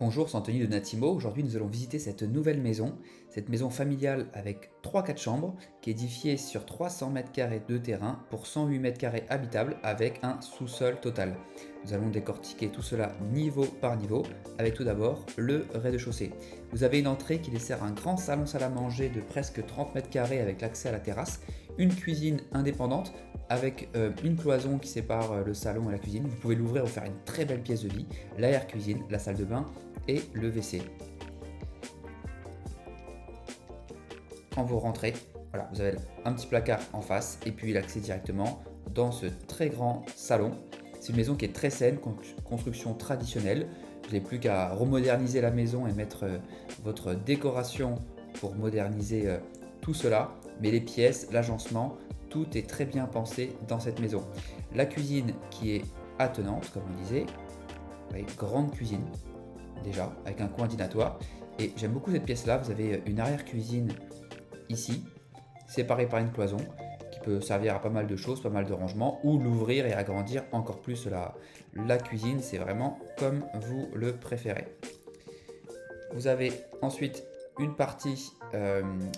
Bonjour, c'est Anthony de Natimo. Aujourd'hui, nous allons visiter cette nouvelle maison, cette maison familiale avec 3-4 chambres qui est édifiée sur 300 m² de terrain pour 108 m² habitables avec un sous-sol total. Nous allons décortiquer tout cela niveau par niveau avec tout d'abord le rez-de-chaussée. Vous avez une entrée qui dessert un grand salon-salle à manger de presque 30 m² avec l'accès à la terrasse, une cuisine indépendante avec une cloison qui sépare le salon et la cuisine. Vous pouvez l'ouvrir pour faire une très belle pièce de vie, l'arrière-cuisine, la salle de bain et le WC. Quand vous rentrez, voilà, vous avez un petit placard en face et puis l'accès directement dans ce très grand salon. C'est une maison qui est très saine, construction traditionnelle. Vous n'avez plus qu'à remoderniser la maison et mettre votre décoration pour moderniser tout cela. Mais les pièces, l'agencement, tout est très bien pensé dans cette maison. La cuisine qui est attenante, comme on disait, grande cuisine déjà, avec un coin dînatoire. Et j'aime beaucoup cette pièce là, vous avez une arrière-cuisine ici, séparée par une cloison, qui peut servir à pas mal de choses, pas mal de rangements, ou l'ouvrir et agrandir encore plus la cuisine, c'est vraiment comme vous le préférez. Vous avez ensuite une partie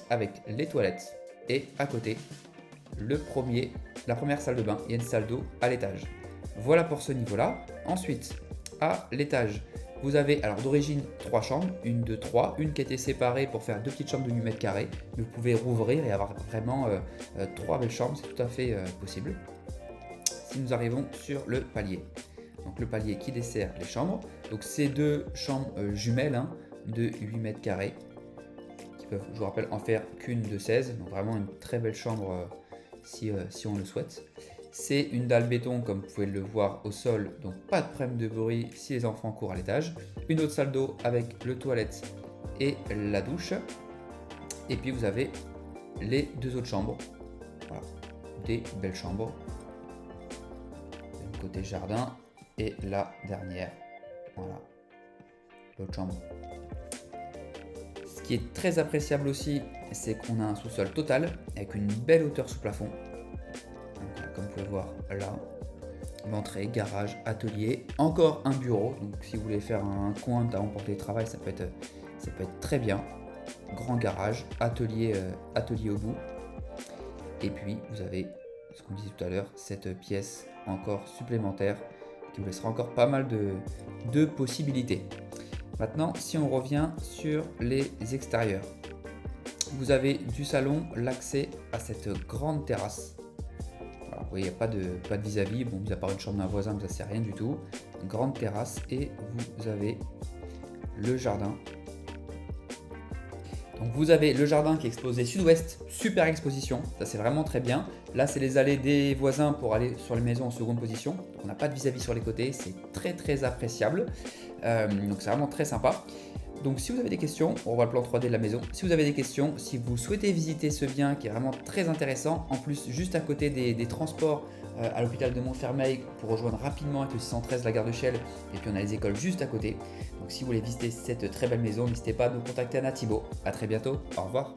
avec les toilettes, et à côté, la première salle de bain, il y a une salle d'eau à l'étage. Voilà pour ce niveau-là. Ensuite, à l'étage, vous avez alors d'origine 3 chambres, une de 3, une qui a été séparée pour faire 2 petites chambres de 8 m², mais vous pouvez rouvrir et avoir vraiment 3 belles chambres, c'est tout à fait possible. Si nous arrivons sur le palier, donc le palier qui dessert les chambres, donc ces deux chambres jumelles de 8 m², qui peuvent, je vous rappelle, en faire qu'une de 16, donc vraiment une très belle chambre si on le souhaite. C'est une dalle béton comme vous pouvez le voir au sol, donc pas de problème de bruit si les enfants courent à l'étage. Une autre salle d'eau avec le toilette et la douche. Et puis vous avez les deux autres chambres. Voilà, des belles chambres. Le côté jardin et la dernière. Voilà, l'autre chambre. Ce qui est très appréciable aussi, c'est qu'on a un sous-sol total avec une belle hauteur sous plafond. Comme vous pouvez voir là, l'entrée, garage, atelier, encore un bureau. Donc si vous voulez faire un coin pour télétravail, ça peut être très bien. Grand garage, atelier au bout. Et puis vous avez, ce qu'on disait tout à l'heure, cette pièce encore supplémentaire qui vous laissera encore pas mal de possibilités. Maintenant, si on revient sur les extérieurs, vous avez du salon l'accès à cette grande terrasse. Alors, vous voyez, il n'y a pas de vis-à-vis, bon, mis à part une chambre d'un voisin, mais ça ne sert à rien du tout. Une grande terrasse et vous avez le jardin. Donc vous avez le jardin qui est exposé sud-ouest, super exposition, ça c'est vraiment très bien. Là c'est les allées des voisins pour aller sur les maisons en seconde position. Donc on n'a pas de vis-à-vis sur les côtés, c'est très appréciable. Donc c'est vraiment très sympa. Donc si vous avez des questions, on revoit le plan 3D de la maison. Si vous avez des questions, si vous souhaitez visiter ce bien qui est vraiment très intéressant, en plus juste à côté des transports à l'hôpital de Montfermeil pour rejoindre rapidement avec le 613 la gare de Chelles, et puis on a les écoles juste à côté. Donc si vous voulez visiter cette très belle maison, n'hésitez pas à nous contacter à Natimo. A très bientôt, au revoir.